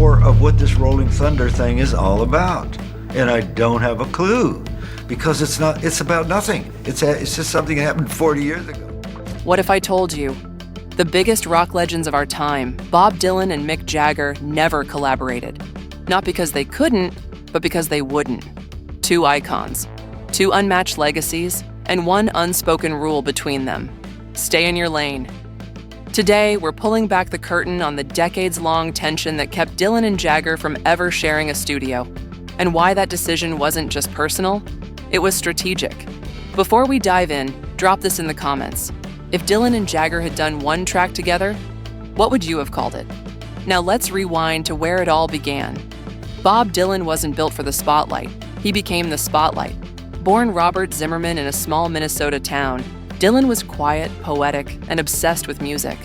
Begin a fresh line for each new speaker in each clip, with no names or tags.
core of what this Rolling Thunder thing is all about. And I don't have a clue, because it's about nothing. It's just something that happened 40 years ago.
What if I told you the biggest rock legends of our time, Bob Dylan and Mick Jagger, never collaborated? Not because they couldn't, but because they wouldn't. Two icons, two unmatched legacies, and one unspoken rule between them: stay in your lane. Today, we're pulling back the curtain on the decades-long tension that kept Dylan and Jagger from ever sharing a studio, and why that decision wasn't just personal, it was strategic. Before we dive in, drop this in the comments. If Dylan and Jagger had done one track together, what would you have called it? Now let's rewind to where it all began. Bob Dylan wasn't built for the spotlight. He became the spotlight. Born Robert Zimmerman in a small Minnesota town, Dylan was quiet, poetic, and obsessed with music.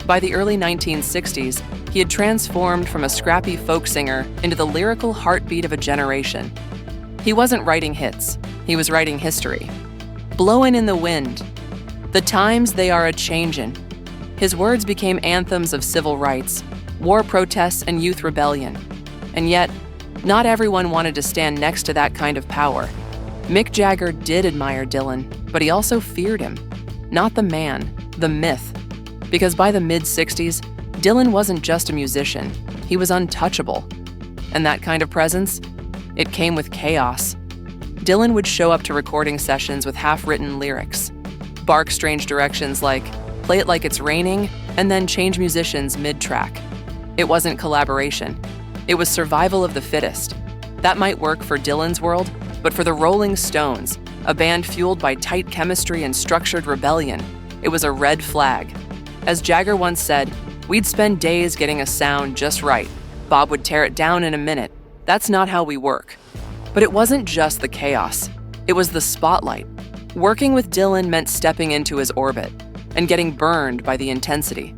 By the early 1960s, he had transformed from a scrappy folk singer into the lyrical heartbeat of a generation. He wasn't writing hits, he was writing history. Blowin' in the wind. The times they are a-changin'. His words became anthems of civil rights, war protests, and youth rebellion. And yet, not everyone wanted to stand next to that kind of power. Mick Jagger did admire Dylan, but he also feared him. Not the man, the myth. Because by the mid-60s, Dylan wasn't just a musician, he was untouchable. And that kind of presence? It came with chaos. Dylan would show up to recording sessions with half-written lyrics, bark strange directions like, play it like it's raining, and then change musicians mid-track. It wasn't collaboration. It was survival of the fittest. That might work for Dylan's world, but for the Rolling Stones, a band fueled by tight chemistry and structured rebellion, it was a red flag. As Jagger once said, we'd spend days getting a sound just right. Bob would tear it down in a minute. That's not how we work. But it wasn't just the chaos. It was the spotlight. Working with Dylan meant stepping into his orbit and getting burned by the intensity.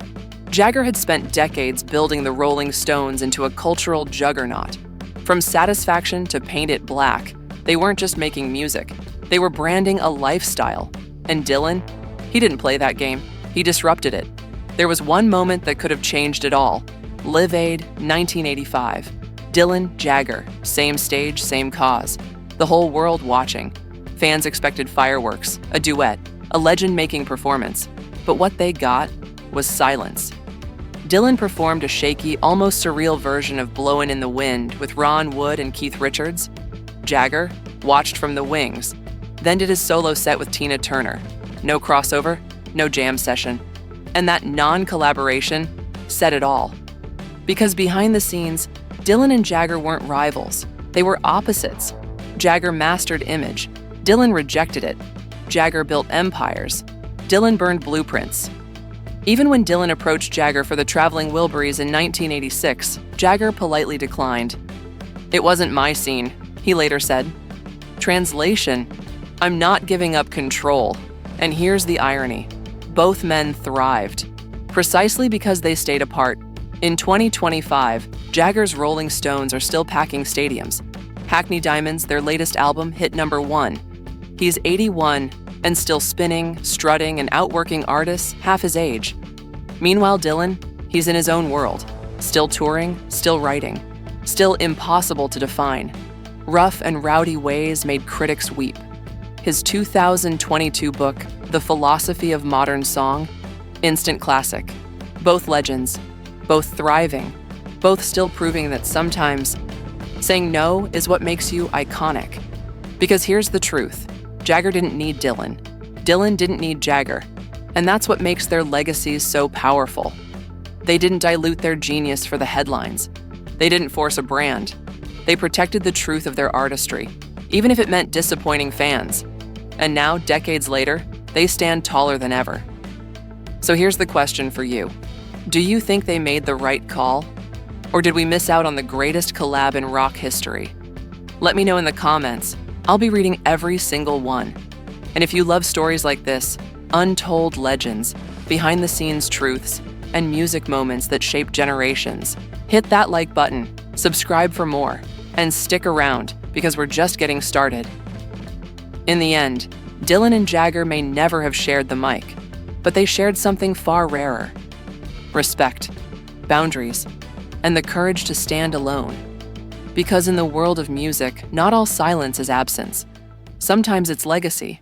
Jagger had spent decades building the Rolling Stones into a cultural juggernaut. From Satisfaction to Paint It Black, they weren't just making music. They were branding a lifestyle. And Dylan, he didn't play that game. He disrupted it. There was one moment that could have changed it all. Live Aid, 1985. Dylan, Jagger, same stage, same cause. The whole world watching. Fans expected fireworks, a duet, a legend-making performance. But what they got was silence. Dylan performed a shaky, almost surreal version of Blowin' in the Wind with Ron Wood and Keith Richards. Jagger watched from the wings, then did his solo set with Tina Turner. No crossover, no jam session. And that non-collaboration said it all. Because behind the scenes, Dylan and Jagger weren't rivals. They were opposites. Jagger mastered image. Dylan rejected it. Jagger built empires. Dylan burned blueprints. Even when Dylan approached Jagger for the Traveling Wilburys in 1986, Jagger politely declined. "It wasn't my scene," he later said. Translation: I'm not giving up control. And here's the irony. Both men thrived, precisely because they stayed apart. In 2025, Jagger's Rolling Stones are still packing stadiums. Hackney Diamonds, their latest album, hit #1. He's 81 and still spinning, strutting, and outworking artists half his age. Meanwhile, Dylan, he's in his own world. Still touring, still writing. Still impossible to define. Rough and rowdy ways made critics weep. His 2022 book, The Philosophy of Modern Song, instant classic. Both legends, both thriving, both still proving that sometimes saying no is what makes you iconic. Because here's the truth. Jagger didn't need Dylan. Dylan didn't need Jagger. And that's what makes their legacies so powerful. They didn't dilute their genius for the headlines. They didn't force a brand. They protected the truth of their artistry, even if it meant disappointing fans. And now, decades later, they stand taller than ever. So here's the question for you. Do you think they made the right call? Or did we miss out on the greatest collab in rock history? Let me know in the comments. I'll be reading every single one. And if you love stories like this, untold legends, behind-the-scenes truths, and music moments that shape generations, hit that like button, subscribe for more, and stick around because we're just getting started. In the end, Dylan and Jagger may never have shared the mic, but they shared something far rarer. Respect, boundaries, and the courage to stand alone. Because in the world of music, not all silence is absence. Sometimes it's legacy.